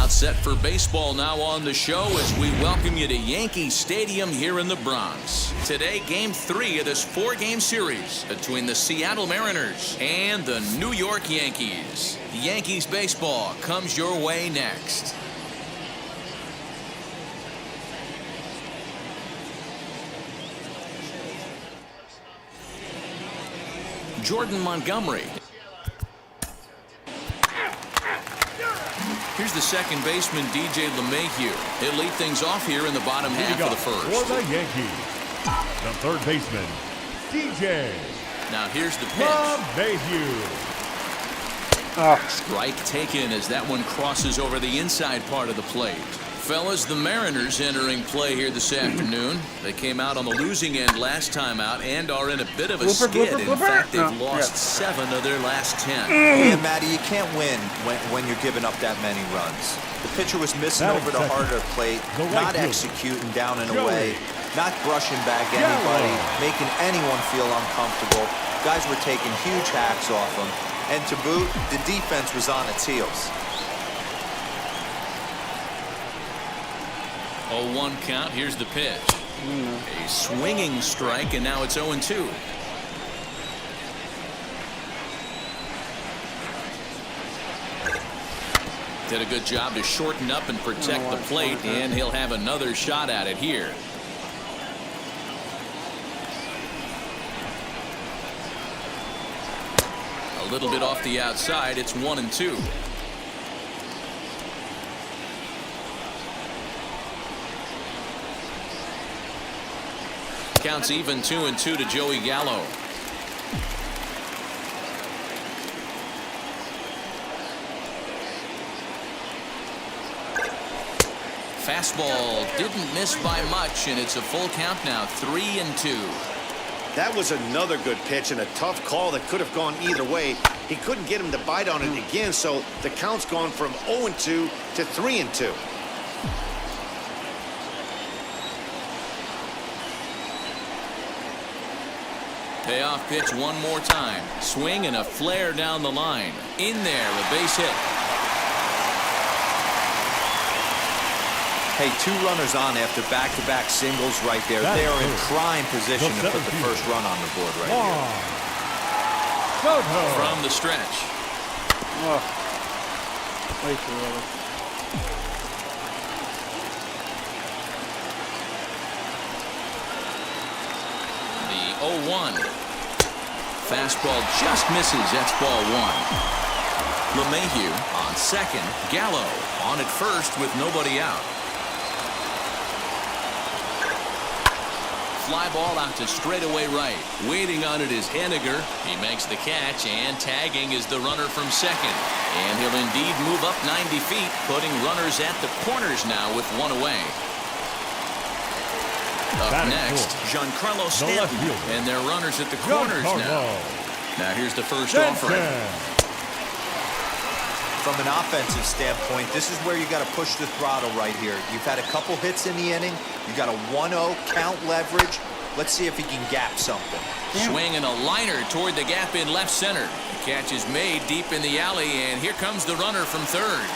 About set for baseball now on the show as we welcome you to Yankee Stadium here in the Bronx. Today, Game 3 of this 4-game series between the Seattle Mariners and the New York Yankees. Yankees baseball comes your way next. Jordan Montgomery. Here's the second baseman, DJ LeMahieu. He'll lead things off here in the bottom half of the first. For the Yankees, the third baseman, DJ. Now here's the pitch. LeMahieu. Strike taken as that one crosses over the inside part of the plate. Fellas, the Mariners entering play here this afternoon. They came out on the losing end last time out and are in a bit of a skid. In fact, they've lost 7 of their last 10. Yeah, Matty, you can't win when you're giving up that many runs. The pitcher was missing over the heart of the plate, not executing down and away, not brushing back anybody, making anyone feel uncomfortable. Guys were taking huge hacks off him. And to boot, the defense was on its heels. 0-1 count. Here's the pitch. A swinging strike, and now it's 0-2. Did a good job to shorten up and protect the plate, and he'll have another shot at it here. A little bit off the outside. It's 1-2. Counts even 2-2 to Joey Gallo. Fastball didn't miss by much, and it's a full count now, 3-2. That was another good pitch and a tough call that could have gone either way. He couldn't get him to bite on it again, so the count's gone from 0-2 to 3-2. Payoff pitch one more time. Swing and a flare down the line. In there, a base hit. Hey, 2 runners on after back-to-back singles right there. They are in prime position to put the first run on the board right here. From the stretch. Way too early. The 0-1. Fastball just misses. That's ball 1. LeMahieu on second. Gallo on at first with nobody out. Fly ball out to straightaway right. Waiting on it is Henniger. He makes the catch, and tagging is the runner from second. And he'll indeed move up 90 feet, putting runners at the corners now with 1 away. Up next, Giancarlo Stanton, and their runners at the corners now. Now here's the first offering. From an offensive standpoint, this is where you got to push the throttle right here. You've had a couple hits in the inning. You got a 1-0 count leverage. Let's see if he can gap something. Swing and a liner toward the gap in left center. The catch is made deep in the alley, and here comes the runner from third.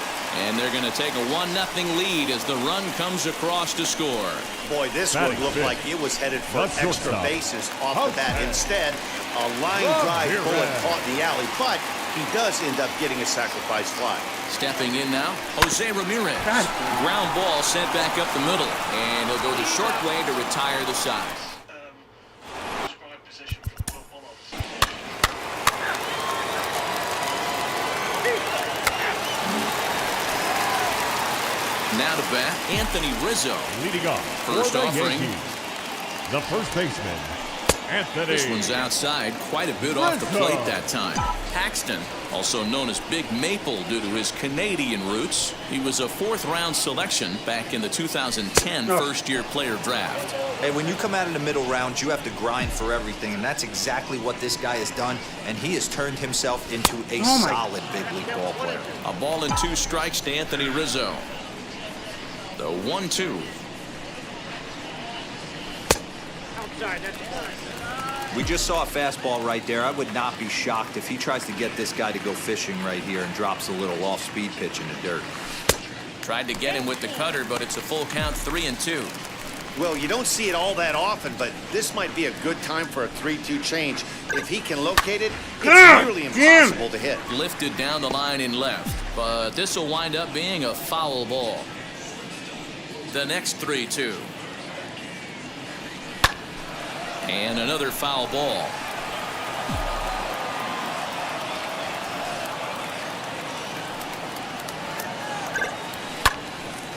And they're going to take a 1-0 lead as the run comes across to score. Boy, this one looked like it was headed for extra bases off the bat. Instead, a line drive bullet caught in the alley, but he does end up getting a sacrifice fly. Stepping in now, Jose Ramirez. Ground ball sent back up the middle, and he'll go the short way to retire the side. Now to bat, Anthony Rizzo. Leading off First for the offering. Yankees, the first baseman, Anthony. This one's outside, quite a bit off the plate that time. Paxton, also known as Big Maple due to his Canadian roots. He was a 4th-round selection back in the 2010 first-year player draft. Hey, when you come out in the middle rounds, you have to grind for everything, and that's exactly what this guy has done, and he has turned himself into a solid big league ball player. A ball and 2 strikes to Anthony Rizzo. The 1-2. We just saw a fastball right there. I would not be shocked if he tries to get this guy to go fishing right here and drops a little off-speed pitch in the dirt. Tried to get him with the cutter, but it's a full count, 3-2. Well, you don't see it all that often, but this might be a good time for a 3-2 change. If he can locate it, it's nearly impossible to hit. Lifted down the line in left, but this will wind up being a foul ball. The next 3-2. And another foul ball.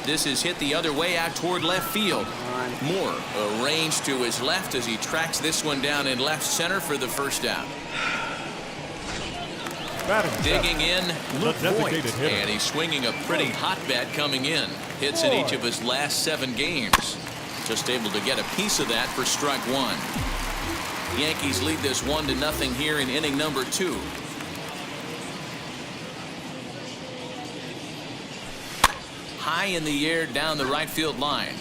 This is hit the other way out toward left field. Moore arranged to his left as he tracks this one down in left center for the first out. Digging in, Luke Voigt, and he's swinging a pretty hot bat coming in. Hits in each of his last 7 games. Just able to get a piece of that for strike 1. Yankees lead this 1-0 here in inning number 2. High in the air down the right field line.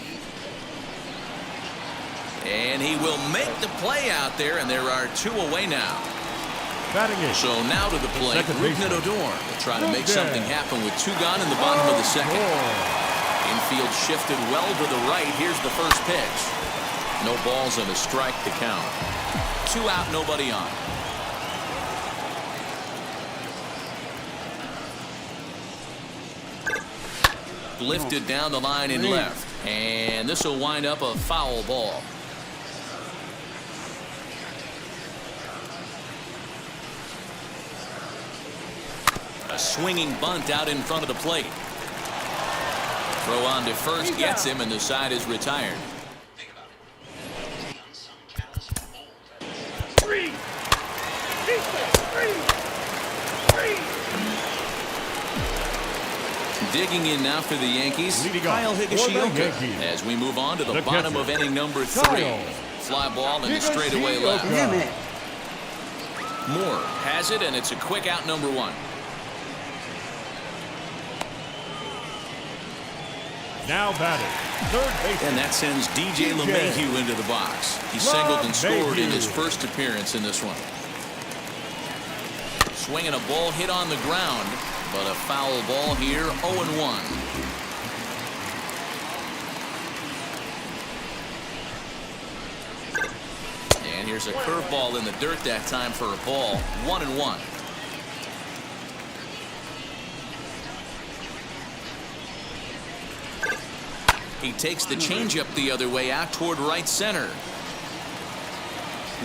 And he will make the play out there, and there are 2 away now. So now to the plate, Rougned Odor will try to make something happen with 2 gone in the bottom of the second. Infield shifted well to the right. Here's the first pitch. No balls and a strike to count. 2 out, nobody on. Lifted down the line in left, and this will wind up a foul ball. A swinging bunt out in front of the plate. Throw on to first gets him, and the side is retired. Digging in now for the Yankees, Kyle Higashioka, as we move on to the bottom of inning number 3. Fly ball in the straightaway left. Moore has it, and it's a quick out, number 1. Now batting, third base. And that sends DJ LeMahieu into the box. He singled and scored in his first appearance in this one. Swinging a ball hit on the ground, but a foul ball here, 0-1. And here's a curveball in the dirt that time for a ball, 1-1. He takes the changeup the other way out toward right center.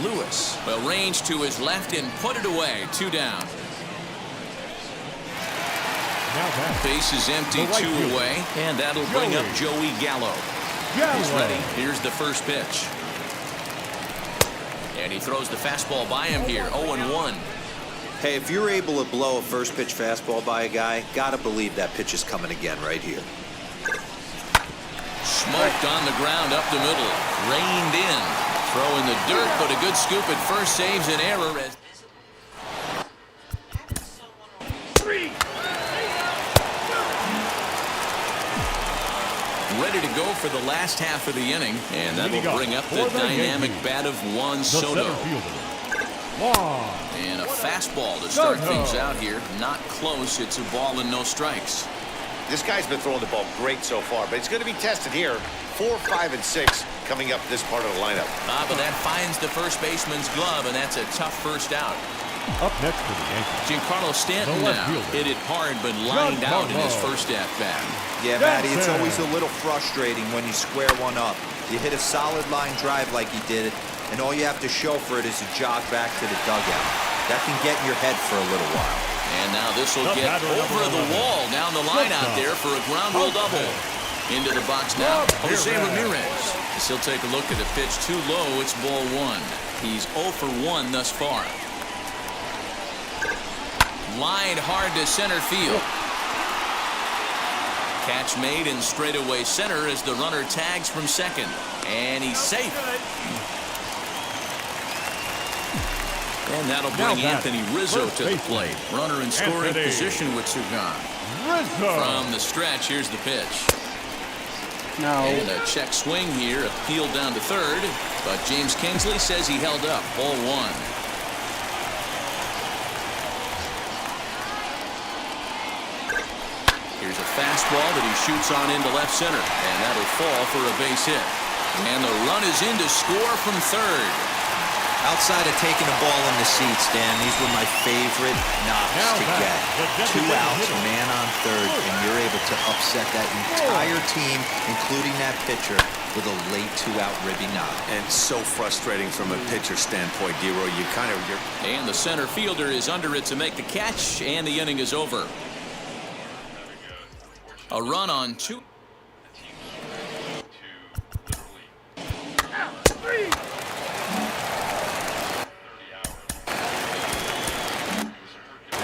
Lewis arranged to his left and put it away. 2 down. Base is empty, 2 away, and that'll bring up Joey Gallo. He's ready. Here's the first pitch. And he throws the fastball by him here, 0-1. Hey, if you're able to blow a first pitch fastball by a guy, gotta believe that pitch is coming again right here. Smoked on the ground up the middle. Reined in. Throw in the dirt, but a good scoop at first saves an error. Ready to go for the last half of the inning, and that will bring up the dynamic bat of Juan Soto. And a fastball to start things out here. Not close. It's a ball and no strikes. This guy's been throwing the ball great so far, but it's going to be tested here. 4, 5, and 6 coming up this part of the lineup. But that finds the first baseman's glove, and that's a tough first out. Up next for the Yankees, Giancarlo Stanton now hit it hard, but lined out in his first at-bat. Yeah, Matty, it's always a little frustrating when you square one up. You hit a solid line drive like he did, and all you have to show for it is a jog back to the dugout. That can get in your head for a little while. And now this will get over the wall down the line out there for a ground rule double. Into the box now, Jose Ramirez. As he'll take a look at the pitch too low, it's ball 1. He's 0 for 1 thus far. Lined hard to center field. Catch made in straightaway center as the runner tags from second. And he's safe. And that'll bring Anthony Rizzo to the plate. Runner in scoring position with 2 gone. From the stretch, here's the pitch. And a check swing here, appealed down to third. But James Kingsley says he held up. Ball 1. Here's a fastball that he shoots on into left center, and that'll fall for a base hit. And the run is in to score from third. Outside of taking the ball in the seats, Dan, these were my favorite knocks to get. 2 outs, man on third, and you're able to upset that entire team, including that pitcher, with a late 2-out ribby knock. And so frustrating from a pitcher standpoint, D-Roy. And the center fielder is under it to make the catch, and the inning is over. A run on 2.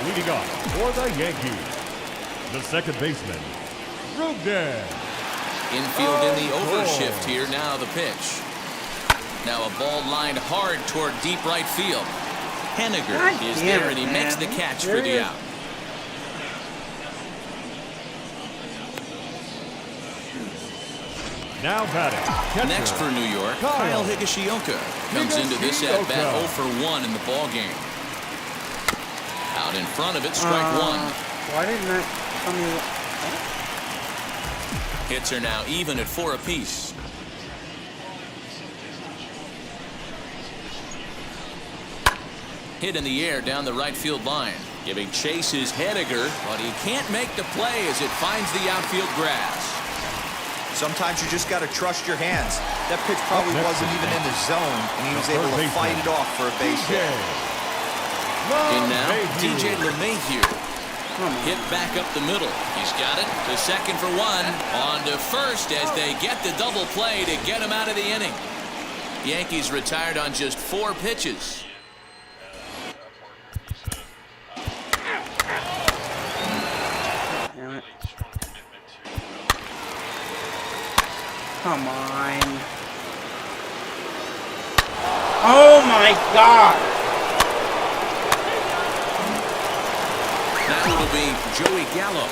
Leading off for the Yankees, the second baseman, Rugden. Infield in the overshift here. Now the pitch. Now a ball lined hard toward deep right field. Henniger is there, and he makes the catch for the out. Now batting. Catcher. Next for New York, Kyle Higashioka comes into this at bat 0 for 1 in the ball game. Out in front of it, strike one. Why didn't that tell me? Hits are now even at 4 apiece. Hit in the air down the right field line. Giving chase is Henniger, but he can't make the play as it finds the outfield grass. Sometimes you just got to trust your hands. That pitch probably wasn't even in the zone, and he was able to fight it off for a base hit. And now, DJ LeMahieu. Hit back up the middle. He's got it to second for 1. On to first as they get the double play to get him out of the inning. Yankees retired on just 4 pitches. Damn it. Come on. Oh my God. Now it'll be Joey Gallo.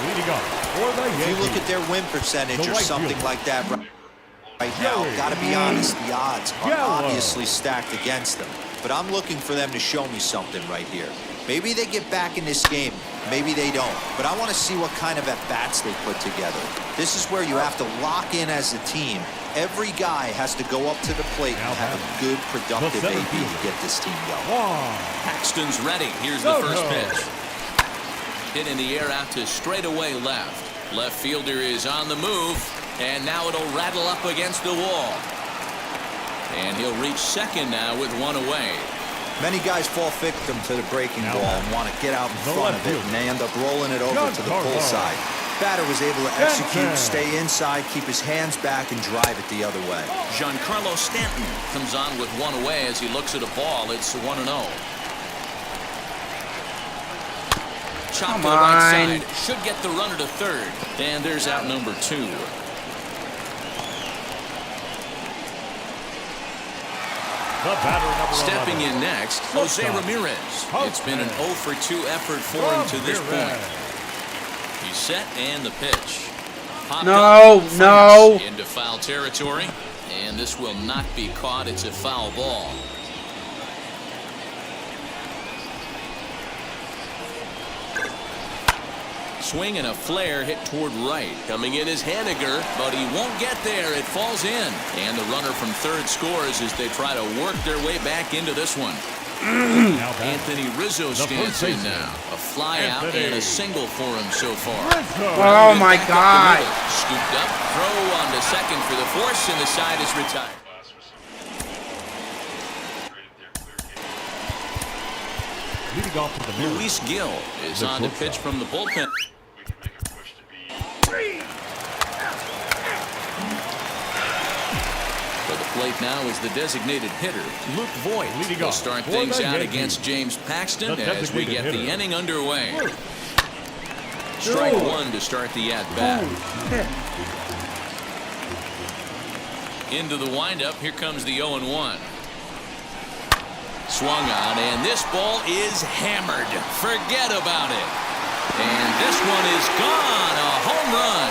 Leading up for the Yankees. If you look at their win percentage or something like that right now, got to be honest, the odds are obviously stacked against them. But I'm looking for them to show me something right here. Maybe they get back in this game. Maybe they don't. But I want to see what kind of at-bats they put together. This is where you have to lock in as a team. Every guy has to go up to the plate and have a good, productive AB to get this team going. Paxton's ready. Here's the first pitch. Hit in the air out to straightaway left. Left fielder is on the move, and now it'll rattle up against the wall. And he'll reach second now with 1 away. Many guys fall victim to the breaking ball and want to get out in front of it, and they end up rolling it over to the pull side. Batter was able to execute, stay inside, keep his hands back, and drive it the other way. Giancarlo Stanton comes on with 1 away as he looks at a ball. It's 1-0. Chopped to the right side. Should get the runner to third. And there's out number 2. Stepping in next, Jose Ramirez. It's been an 0 for 2 effort for him to this point. He's set and the pitch. No. Into foul territory, and this will not be caught. It's a foul ball. Swing and a flare hit toward right. Coming in is Henniger, but he won't get there. It falls in. And the runner from third scores as they try to work their way back into this one. Anthony Rizzo stands in now. A fly out and a single for him so far. Oh my God. Scooped up, throw on to second for the force, and the side is retired. Luis Gil is on to pitch from the bullpen. For the plate now is the designated hitter, Luke Voigt. Will start things out against James Paxton as we get the inning underway. Strike 1 to start the at-bat. Into the windup, here comes the 0-1. Swung on, and this ball is hammered. Forget about it. And this one is gone. A home run.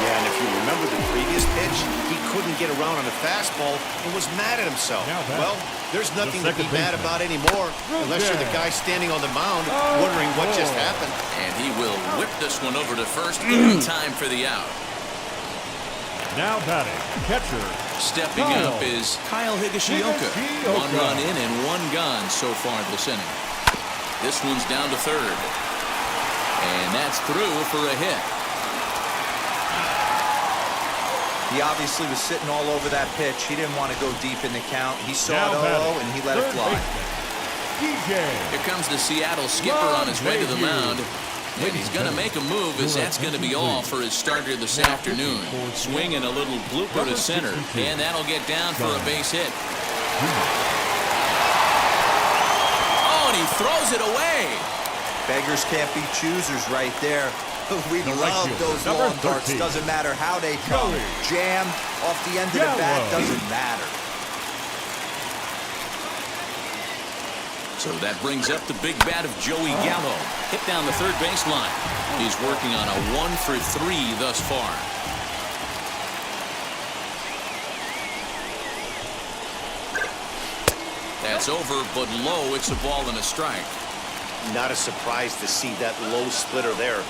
Yeah, and if you remember the previous pitch, he couldn't get around on the fastball and was mad at himself. Well, there's nothing to be mad about anymore unless you're the guy standing on the mound wondering what just happened. And he will whip this one over to first in time for the out. Now batting, catcher. Stepping up is Kyle Higashioka. 1 run in and 1 gone so far this inning. This one's down to third. And that's through for a hit. He obviously was sitting all over that pitch. He didn't want to go deep in the count. He saw it 0 and he let it fly. Here comes the Seattle skipper on his way to the mound. And he's going to make a move as that's going to be all for his starter this afternoon. Swinging a little blooper to center. And that'll get down for a base hit. Oh, and he throws it away. Beggars can't be choosers right there. We love those long darts. Doesn't matter how they come. Jammed off the end of the bat, doesn't matter. So that brings up the big bat of Joey Gallo. Hit down the third baseline. He's working on a 1 for 3 thus far. That's over, but low. It's a ball and a strike. Not a surprise to see that low splitter there.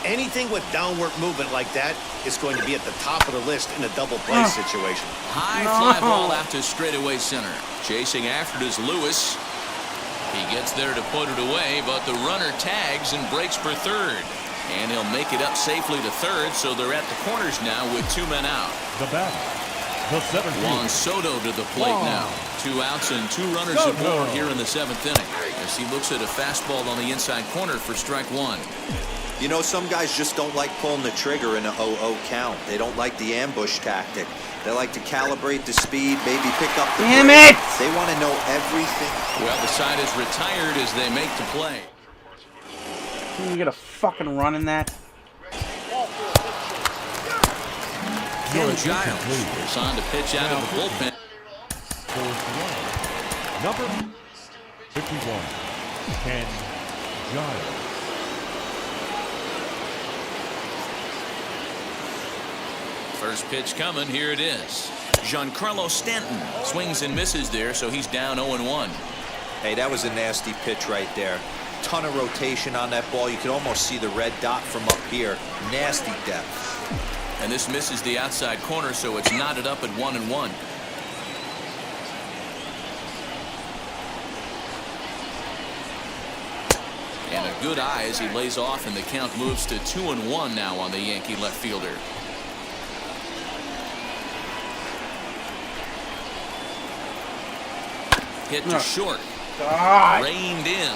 Anything with downward movement like that is going to be at the top of the list in a double play situation. High fly ball out to straightaway center. Chasing after it is Lewis. He gets there to put it away, but the runner tags and breaks for third. And he'll make it up safely to third, so they're at the corners now with 2 men out. The batter, the 17th. Juan Soto to the plate now. 2 outs and 2 runners aboard here in the 7th inning. As he looks at a fastball on the inside corner for strike 1. You know, some guys just don't like pulling the trigger in a 0-0 count. They don't like the ambush tactic. They like to calibrate the speed, maybe pick up the Damn break. it! They want to know everything. Well, the side is retired as they make the play. Can you get a fucking run in that? Ken Giles is on to pitch out of the bullpen. Number 51, Ken Giles. First pitch coming, here it is. Giancarlo Stanton swings and misses there, so he's down 0-1. Hey, that was a nasty pitch right there. Ton of rotation on that ball. You can almost see the red dot from up here. Nasty depth. And this misses the outside corner, so it's knotted up at 1-1. And a good eye as he lays off, and the count moves to 2-1 now on the Yankee left fielder. Hit to short. Reined in.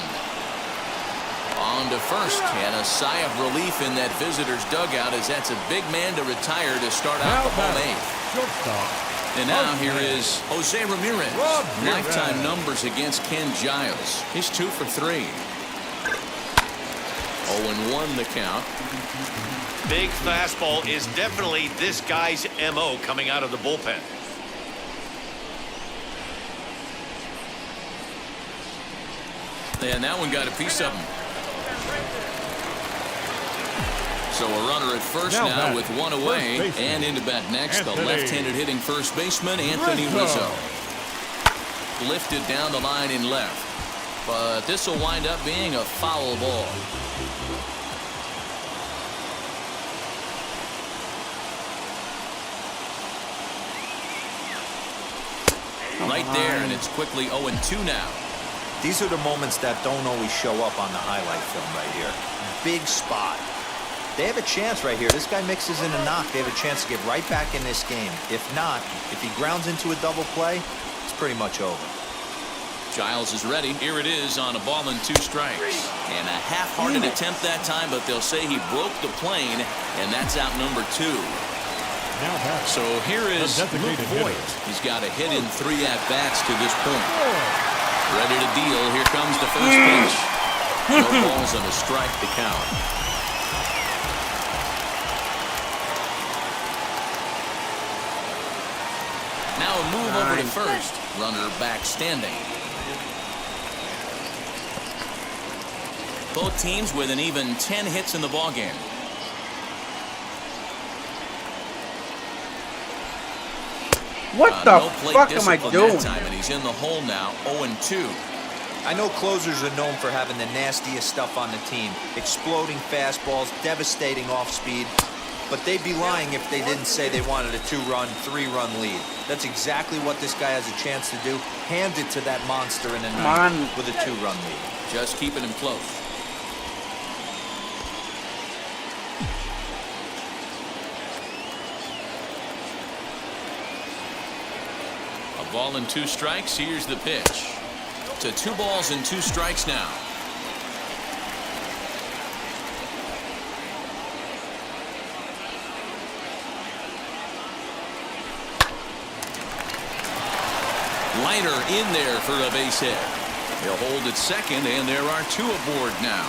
On to first, and a sigh of relief in that visitor's dugout as that's a big man to retire to start out the home 8th. And now here is Jose Ramirez. Lifetime numbers against Ken Giles. He's 2 for 3. 0-1 the count. Big fastball is definitely this guy's MO coming out of the bullpen. And that one got a piece of him. So a runner at first now with 1 away, and into bat next, the left-handed hitting first baseman, Anthony Rizzo. Lifted down the line in left. But this will wind up being a foul ball. Right there, and it's quickly 0-2 now. These are the moments that don't always show up on the highlight film right here. Big spot. They have a chance right here. This guy mixes in a knock. They have a chance to get right back in this game. If not, if he grounds into a double play, it's pretty much over. Giles is ready. Here it is on a ball and 2 strikes. And a half-hearted attempt that time, but they'll say he broke the plane, and that's out number 2. So here is Luke Voigt. He's got a hit in 3 at-bats to this point. Ready to deal. Here comes the first pitch. No balls and a strike to count. Now a move over to first. Runner back standing. Both teams with an even 10 hits in the ballgame. What the no plate fuck am I discipline doing? that time, and he's in the hole now, 0-2. I know closers are known for having the nastiest stuff on the team. Exploding fastballs, devastating off-speed. But they'd be lying if they didn't say they wanted a 2-run, 3-run lead. That's exactly what this guy has a chance to do. Hand it to that monster in the ninth with a 2-run lead. Just keeping him close. A ball and 2 strikes. Here's the pitch. To 2 balls and 2 strikes now. Liner in there for a base hit. He'll hold at second, and there are 2 aboard now.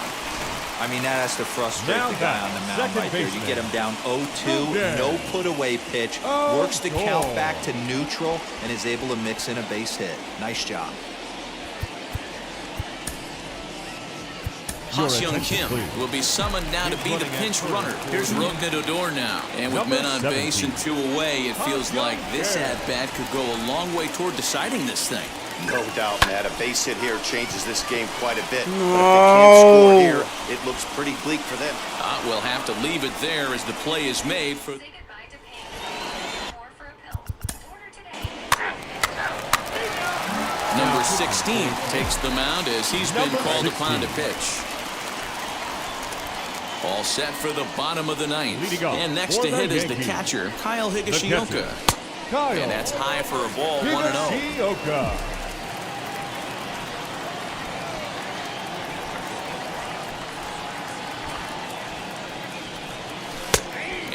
I mean, that has to frustrate the guy on the mound right there. You get him down 0-2, no put-away pitch, works the count back to neutral, and is able to mix in a base hit. Nice job. Ha-Seong Kim will be summoned now to be the pinch runner. Here's Rogna Dodor now. And with men on base and 2 away, it feels like this at-bat could go a long way toward deciding this thing. No doubt, Matt. A base hit here changes this game quite a bit. But if they can't score here, it looks pretty bleak for them. We'll have to leave it there as the play is made for... Number 16 takes the mound as he's been called upon to pitch. All set for the bottom of the 9th. And next to hit is the catcher, Kyle Higashioka. And that's high for a ball, 1-0.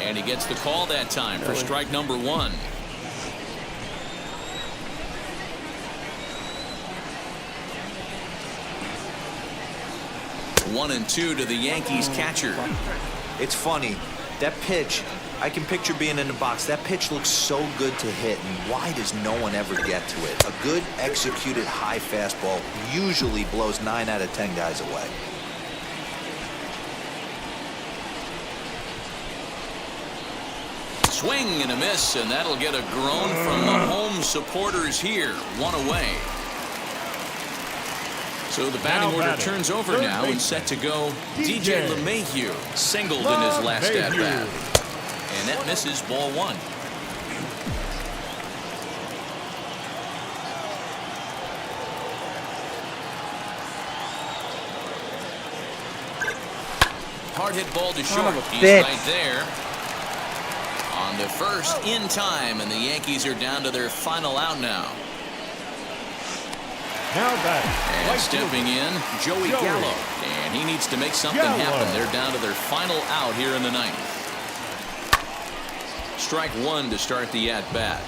And he gets the call that time for strike number 1. One and 2 to the Yankees catcher. It's funny. That pitch, I can picture being in the box. That pitch looks so good to hit, and why does no one ever get to it? A good executed high fastball usually blows 9 out of 10 guys away. Swing and a miss, and that'll get a groan from the home supporters here. 1 away. So the batting order turns over now and set to go. DJ LeMahieu singled in his last at-bat. And that misses, ball 1. Hard hit ball to short. He's right there. On to first in time, and the Yankees are down to their final out now. And stepping in, Joey Gallo. And he needs to make something happen. They're down to their final out here in the 9th. Strike 1 to start the at-bat.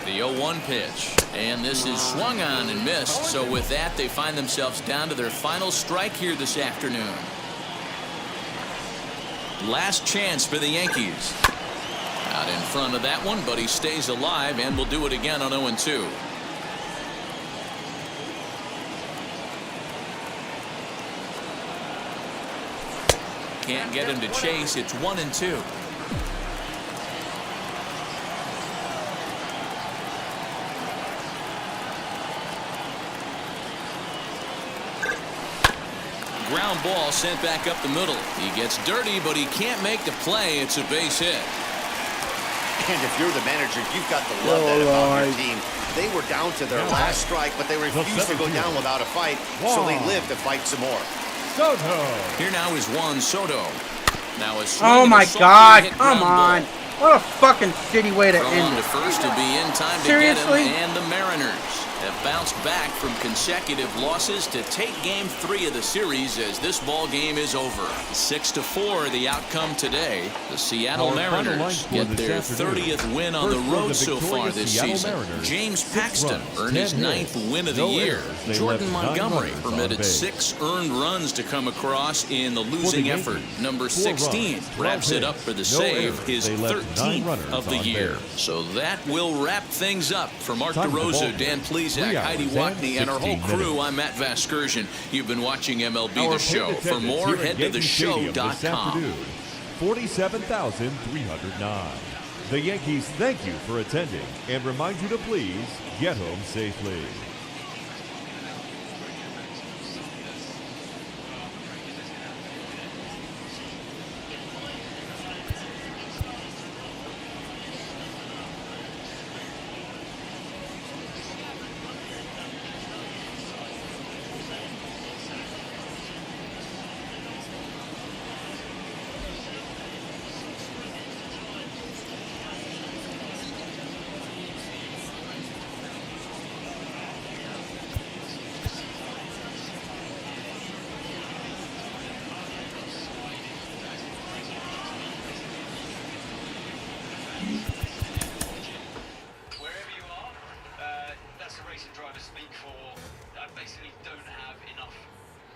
The 0-1 pitch. And this is swung on and missed. So with that, they find themselves down to their final strike here this afternoon. Last chance for the Yankees. Out in front of that one, but he stays alive and will do it again on 0-2. Can't get him to chase. It's 1-2. Ground ball sent back up the middle. He gets dirty, but he can't make the play. It's a base hit. And if you're the manager, you've got to love that about your team. They were down to their last strike, but they refused to go down without a fight, so they lived to fight some more. Soto. Here now is Juan Soto. Now a swing. Oh my God! Come on! What a fucking shitty way to end it. To first to be in time to get him, and the Mariners have bounced back from consecutive losses to take Game 3 of the series as this ball game is over. 6-4 the outcome today. The Seattle Mariners get their 30th win on the road so far this season. James Paxton earned his 9th win of the year. Jordan Montgomery permitted 6 earned runs to come across in the losing effort. Number 16 wraps it up for the save, his 13th of the year. So that will wrap things up. For Mark DeRosa, Dan Please Isaac, Heidi Watney, and our whole 16 crew. minutes. I'm Matt Vasgersian. You've been watching MLB Our The Show. paid For more, attendance head here to at Yankee Stadium this theshow.com. afternoon, 47,309. The Yankees thank you for attending and remind you to please get home safely. Wherever you are, that's a racing driver speak for. I basically don't have enough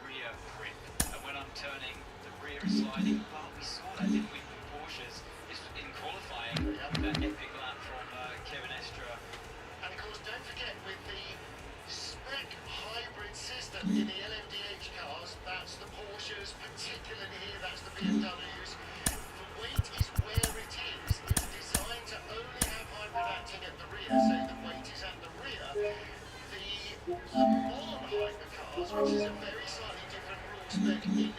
rear grip. And when I'm turning, the rear is sliding. Well, we saw that, didn't we, with Porsches? It's in qualifying, that epic lap from Kevin Estra. And of course, don't forget with the spec hybrid system in the LMDH cars, that's the Porsches, particularly here, that's the BMWs. The weight is where it is. It's designed to only have hybrid acting at the rear, so the weight is at the rear. The Le Mans hypercars, which is a very slightly different rule spec in the